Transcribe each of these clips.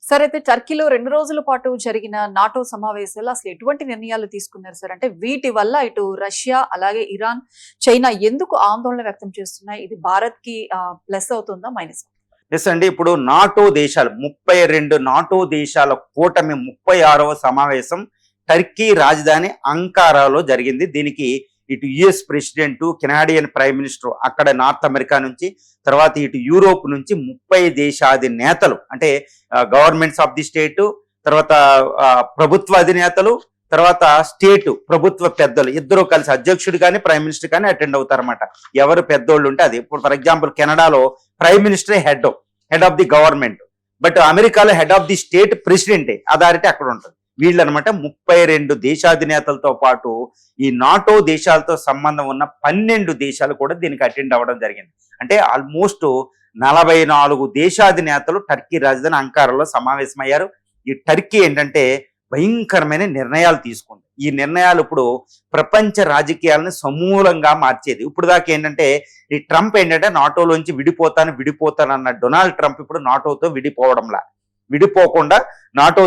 Sir అయితే టర్కీలో 2 రోజుల పాటు జరిగిన నాటో సమావేశాల్లో అసలు ఎటువంటి నిర్ణయాలు తీసుకున్నారు సార్? అంటే వీటి వల్ల ఇటు రష్యా, అలాగే ఇరాన్, చైనా ఎందుకు ఆందోళన వ్యక్తం చేస్తున్నాయి? ఇది భారత్‌కి ప్లస్ అవుతుందా? మైనస్? ఎస్ అండి. ఇప్పుడు నాటో దేశాలు 32 నాటో దేశాల కూటమి 36వ సమావేశం టర్కీ రాజధాని అంకారాలో జరిగింది. దీనికి ఇటు US president, Canadian prime minister, అక్కడ నార్త్ అమెరికా నుంచి, తర్వాత ఇటు యూరోప్ నుంచి 30 దేశాది నేతలు, అంటే గవర్నమెంట్స్ ఆఫ్ ది స్టేట్, తర్వాత ప్రభుత్వ అధినేతలు, తర్వాత స్టేట్ ప్రభుత్వ పెద్దలు ఇద్దరు కలిసి అధ్యక్షుడు కానీ ప్రైమ్ మినిస్టర్ కానీ అటెండ్ అవుతారన్నమాట. ఎవరు పెద్దోళ్ళు ఉంటే అది. ఇప్పుడు ఫర్ ఎగ్జాంపుల్ కెనడాలో ప్రైమ్ మినిస్టరే head of the government, but అమెరికాలో హెడ్ ఆఫ్ ది స్టేట్ ప్రెసిడెంటే, అథారిటీ అక్కడ ఉంటుంది. వీళ్ళనమాట 32 దేశాధినేతలతో పాటు ఈ నాటో దేశాలతో సంబంధం ఉన్న 12 దేశాలు కూడా దీనికి అటెండ్ అవ్వడం జరిగింది. అంటే ఆల్మోస్ట్ 44 దేశాధినేతలు టర్కీ రాజధాని అంకారాలో సమావేశమయ్యారు. ఈ టర్కీ ఏంటంటే భయంకరమైన నిర్ణయాలు తీసుకుంది. ఈ నిర్ణయాలు ఇప్పుడు ప్రపంచ రాజకీయాలను సమూలంగా మార్చేది. ఇప్పుడు దాకా ఏంటంటే ఈ ట్రంప్ ఏంటంటే నాటోలోంచి విడిపోతాను అన్న డొనాల్డ్ ట్రంప్ ఇప్పుడు నాటోతో విడిపోకుండా నాటో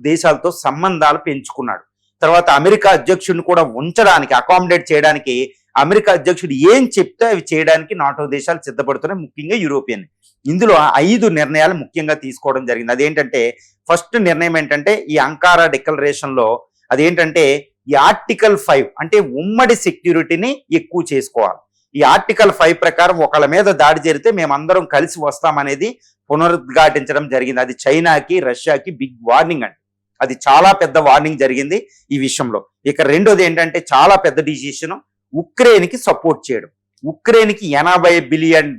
దేశాలతో సంబంధాలు పెంచుకున్నాడు. తర్వాత అమెరికా అధ్యక్షుడిని కూడా ఉంచడానికి, అకామిడేట్ చేయడానికి అమెరికా అధ్యక్షుడు ఏం చెప్తే అవి చేయడానికి నాటో దేశాలు సిద్ధపడుతున్నాయి, ముఖ్యంగా యూరోపియన్. ఇందులో 5 నిర్ణయాలు ముఖ్యంగా తీసుకోవడం జరిగింది. అదేంటంటే ఫస్ట్ నిర్ణయం ఏంటంటే ఈ అంకారా డిక్లరేషన్ లో అదేంటంటే ఈ ఆర్టికల్ 5 అంటే ఉమ్మడి సెక్యూరిటీని ఎక్కువ చేసుకోవాలి. ఈ ఆర్టికల్ 5 ప్రకారం ఒకళ్ళ మీద దాడి జరిగితే మేమందరం కలిసి వస్తామనేది పునరుద్ఘాటించడం జరిగింది. అది చైనాకి, రష్యాకి బిగ్ వార్నింగ్ అండి. అది చాలా పెద్ద వార్నింగ్ జరిగింది ఈ విషయంలో. ఇక రెండోది ఏంటంటే చాలా పెద్ద డిసిషన్, ఉక్రెయిన్కి సపోర్ట్ చేయడం. ఉక్రెయిన్కి $80 బిలియన్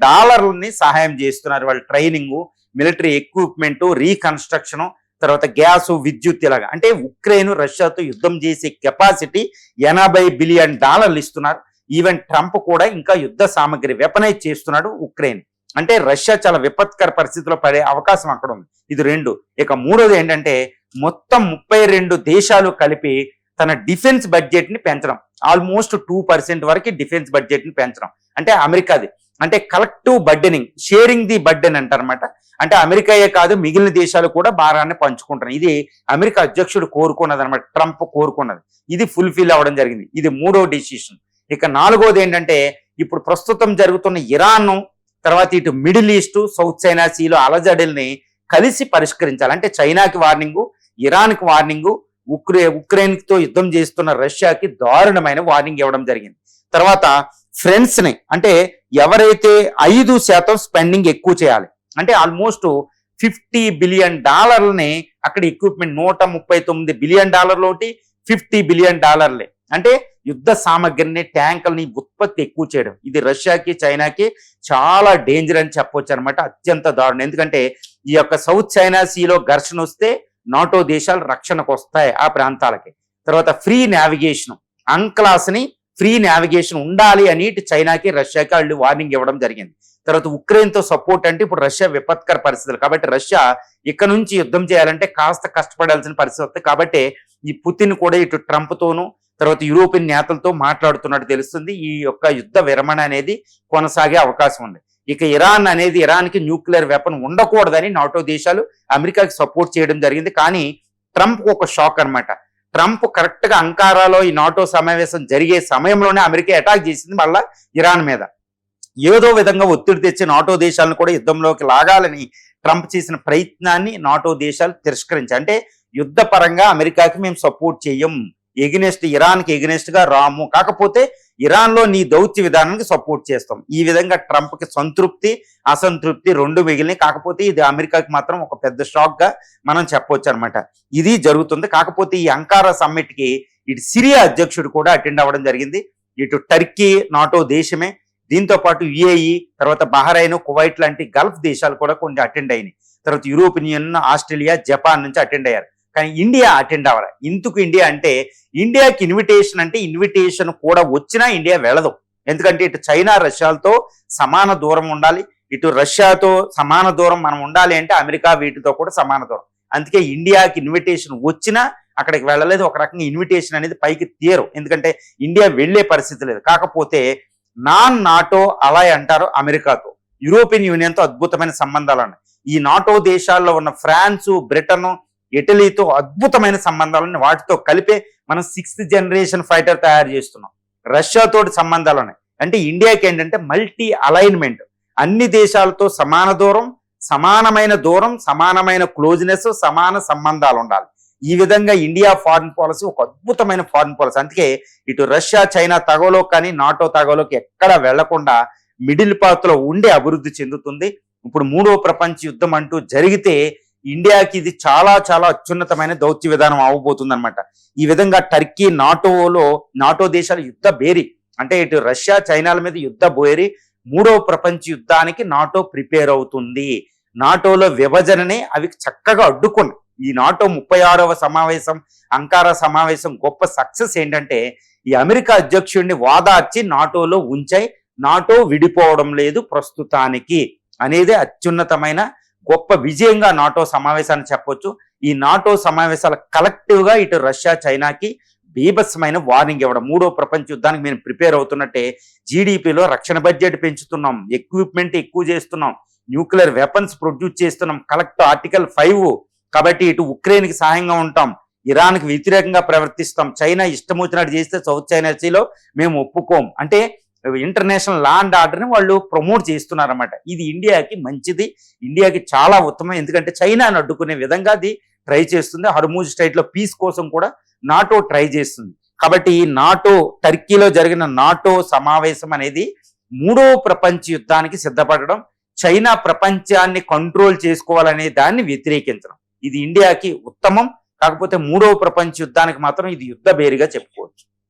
సహాయం చేస్తున్నారు. వాళ్ళ ట్రైనింగ్, మిలిటరీ ఎక్విప్మెంట్, రీకన్స్ట్రక్షన్, తర్వాత గ్యాసు, విద్యుత్, ఇలాగా. అంటే ఉక్రెయిన్ రష్యాతో యుద్ధం చేసే కెపాసిటీ $80 బిలియన్ ఇస్తున్నారు. ఈవెన్ ట్రంప్ కూడా ఇంకా యుద్ధ సామగ్రి వెపనైజ్ చేస్తున్నాడు ఉక్రెయిన్. అంటే రష్యా చాలా విపత్కర పరిస్థితిలో పడే అవకాశం అక్కడ ఉంది. ఇది 2. ఇక మూడోది ఏంటంటే మొత్తం 32 దేశాలు కలిపి తన డిఫెన్స్ బడ్జెట్ ని పెంచడం. ఆల్మోస్ట్ 2% వరకు డిఫెన్స్ బడ్జెట్ ని పెంచడం. అంటే అమెరికాది, అంటే కలెక్టివ్ బర్డెనింగ్, షేరింగ్ ది బర్డెన్ అంటారనమాట. అంటే అమెరికాయే కాదు మిగిలిన దేశాలు కూడా భారాన్ని పంచుకుంటున్నాయి. ఇది అమెరికా అధ్యక్షుడు కోరుకున్నది అనమాట, ట్రంప్ కోరుకున్నది. ఇది ఫుల్ఫిల్ అవ్వడం జరిగింది. ఇది 3వ డిసిషన్. ఇక 4వది ఏంటంటే ఇప్పుడు ప్రస్తుతం జరుగుతున్న ఇరాన్, తర్వాత ఇటు మిడిల్ ఈస్ట్, సౌత్ చైనా సీలో అలజడుల్ని కలిసి పరిష్కరించాలి. అంటే చైనాకి వార్నింగు, ఇరాన్కి వార్నింగు, ఉక్రెయిన్తో యుద్ధం చేస్తున్న రష్యాకి దారుణమైన వార్నింగ్ ఇవ్వడం జరిగింది. తర్వాత ఫ్రెండ్స్ ని, అంటే ఎవరైతే 5% స్పెండింగ్ ఎక్కువ చేయాలి, అంటే ఆల్మోస్ట్ $50 బిలియన్ అక్కడ ఎక్విప్మెంట్, $139 బిలియన్ ఒకటి, $50 బిలియన్, అంటే యుద్ధ సామగ్రిని, ట్యాంకుల్ని ఉత్పత్తి ఎక్కువ చేయడం. ఇది రష్యాకి, చైనాకి చాలా డేంజర్ అని చెప్పొచ్చు అనమాట. అత్యంత దారుణం. ఎందుకంటే ఈ యొక్క సౌత్ చైనా సీలో ఘర్షణ వస్తే నాటో దేశాలు రక్షణకు వస్తాయి ఆ ప్రాంతాలకి. తర్వాత ఫ్రీ నావిగేషన్, అంక్లాస్ ని ఫ్రీ నావిగేషన్ ఉండాలి అని చైనాకి, రష్యాకి వాళ్ళు వార్నింగ్ ఇవ్వడం జరిగింది. తర్వాత ఉక్రెయిన్ తో సపోర్ట్, అంటే ఇప్పుడు రష్యా విపత్కర పరిస్థితులు కాబట్టి రష్యా ఇక్కడ నుంచి యుద్ధం చేయాలంటే కాస్త కష్టపడాల్సిన పరిస్థితి వస్తుంది. కాబట్టి ఈ పుతిన్ కూడా ఇటు ట్రంప్ తోనూ తర్వాత యూరోపియన్ నేతలతో మాట్లాడుతున్నట్టు తెలుస్తుంది. ఈ యొక్క యుద్ధ విరమణ అనేది కొనసాగే అవకాశం ఉంది. ఇక ఇరాన్కి న్యూక్లియర్ వెపన్ ఉండకూడదని నాటో దేశాలు అమెరికాకి సపోర్ట్ చేయడం జరిగింది. కానీ ట్రంప్ ఒక షాక్ అనమాట. ట్రంప్ కరెక్ట్ గా అంకారాలో ఈ నాటో సమావేశం జరిగే సమయంలోనే అమెరికా అటాక్ చేసింది మళ్ళా ఇరాన్ మీద. ఏదో విధంగా ఒత్తిడి తెచ్చి నాటో దేశాలను కూడా యుద్ధంలోకి లాగాలని ట్రంప్ చేసిన ప్రయత్నాన్ని నాటో దేశాలు తిరస్కరించాయి. అంటే యుద్ధ పరంగా అమెరికాకి మేము సపోర్ట్ చేయం, ఇరాన్కి ఎగనెస్ట్ గా రాము, కాకపోతే ఇరాన్ లో నీ దౌత్య విధానానికి సపోర్ట్ చేస్తాం. ఈ విధంగా ట్రంప్ కి సంతృప్తి, అసంతృప్తి 2 మిగిలినాయి. కాకపోతే ఇది అమెరికాకి మాత్రం ఒక పెద్ద షాక్ గా మనం చెప్పొచ్చు అనమాట. ఇది జరుగుతుంది. కాకపోతే ఈ అంకారా సమ్మిట్ కి ఇటు సిరియా అధ్యక్షుడు కూడా అటెండ్ అవ్వడం జరిగింది. ఇటు టర్కీ నాటో దేశమే, దీంతో పాటు యుఏఈ, తర్వాత బహ్రెయిన్, కువైట్ లాంటి గల్ఫ్ దేశాలు కూడా కొన్ని అటెండ్ అయినాయి. తర్వాత యూరోపియన్ యూనియన్, ఆస్ట్రేలియా, జపాన్ నుంచి అటెండ్ అయ్యారు. కానీ ఇండియా అటెండ్ అవ్వాలి. ఇందుకు ఇండియా అంటే ఇండియాకి ఇన్విటేషన్ కూడా వచ్చినా ఇండియా వెళ్ళదు. ఎందుకంటే ఇటు చైనా, రష్యాలతో సమాన దూరం ఉండాలి, ఇటు రష్యాతో సమాన దూరం మనం ఉండాలి, అంటే అమెరికా వీటితో కూడా సమాన దూరం. అందుకే ఇండియాకి ఇన్విటేషన్ వచ్చినా అక్కడికి వెళ్ళలేదు. ఒక రకంగా ఇన్విటేషన్ అనేది పైకి తీయరు, ఎందుకంటే ఇండియా వెళ్లే పరిస్థితి లేదు. కాకపోతే నాటో అలా అంటారు అమెరికాతో, యూరోపియన్ యూనియన్తో అద్భుతమైన సంబంధాలు ఉన్నాయి. ఈ నాటో దేశాల్లో ఉన్న ఫ్రాన్స్, బ్రిటన్, ఇటలీతో అద్భుతమైన సంబంధాలను వాటితో కలిపే మనం 6th జనరేషన్ ఫైటర్ తయారు చేస్తున్నాం. రష్యాతోటి సంబంధాలు ఉన్నాయి. అంటే ఇండియాకి ఏంటంటే మల్టీ అలైన్మెంట్, అన్ని దేశాలతో సమానమైన దూరం, సమానమైన క్లోజ్నెస్, సమాన సంబంధాలు ఉండాలి. ఈ విధంగా ఇండియా ఫారిన్ పాలసీ ఒక అద్భుతమైన ఫారిన్ పాలసీ. అందుకే ఇటు రష్యా, చైనా తగవలో కానీ నాటో తగవలోకి ఎక్కడా వెళ్లకుండా మిడిల్ పాత్ లో ఉండి అభివృద్ధి చెందుతుంది. ఇప్పుడు 3వ ప్రపంచ యుద్ధం అంటూ జరిగితే ఇండియాకి ఇది చాలా చాలా అత్యున్నతమైన దౌత్య విధానం అవబోతుంది అనమాట. ఈ విధంగా టర్కీ నాటో దేశాల యుద్ధ బేరీ, అంటే ఇటు రష్యా, చైనాల మీద యుద్ధ బేరీ 3వ ప్రపంచ యుద్ధానికి నాటో ప్రిపేర్ అవుతుంది. నాటోలో విభజనని అవి చక్కగా అడ్డుకున్నాయి. ఈ నాటో 36వ సమావేశం, అంకారా సమావేశం గొప్ప సక్సెస్ ఏంటంటే ఈ అమెరికా అధ్యక్షుడిని వాదార్చి నాటోలో ఉంచాయి. నాటో విడిపోవడం లేదు ప్రస్తుతానికి అనేది అత్యున్నతమైన గొప్ప విజయంగా నాటో సమావేశాన్ని చెప్పొచ్చు. ఈ నాటో సమావేశాలు కలెక్టివ్ గా ఇటు రష్యా, చైనాకి బీభత్సమైన వార్నింగ్ ఇవ్వడం. 3వ ప్రపంచ యుద్ధానికి మేము ప్రిపేర్ అవుతున్నట్టే జీడిపిలో రక్షణ బడ్జెట్ పెంచుతున్నాం, ఎక్విప్మెంట్ ఎక్కువ చేస్తున్నాం, న్యూక్లియర్ వెపన్స్ ప్రొడ్యూస్ చేస్తున్నాం, కలెక్ట్ ఆర్టికల్ 5. కాబట్టి ఇటు ఉక్రెయిన్ కి సహాయంగా ఉంటాం, ఇరాన్ కి వ్యతిరేకంగా ప్రవర్తిస్తాం, చైనా ఇష్టం వచ్చినట్టు చేస్తే సౌత్ చైనా సీలో మేము ఒప్పుకోం. అంటే ఇంటర్నేషనల్ లా అండ్ ఆర్డర్ని వాళ్ళు ప్రమోట్ చేస్తున్నారన్నమాట. ఇది ఇండియాకి మంచిది, ఇండియాకి చాలా ఉత్తమం. ఎందుకంటే చైనాను అడ్డుకునే విధంగా అది ట్రై చేస్తుంది. హర్మూజ్ స్ట్రైట్ లో పీస్ కోసం కూడా నాటో ట్రై చేస్తుంది. కాబట్టి ఈ నాటో టర్కీలో జరిగిన నాటో సమావేశం అనేది 3వ ప్రపంచ యుద్ధానికి సిద్ధపడడం, చైనా ప్రపంచాన్ని కంట్రోల్ చేసుకోవాలనే దాన్ని వ్యతిరేకించడం, ఇది ఇండియాకి ఉత్తమం. కాకపోతే 3వ ప్రపంచ యుద్ధానికి మాత్రం ఇది యుద్ధ బేరిగా చెప్పుకోవచ్చు.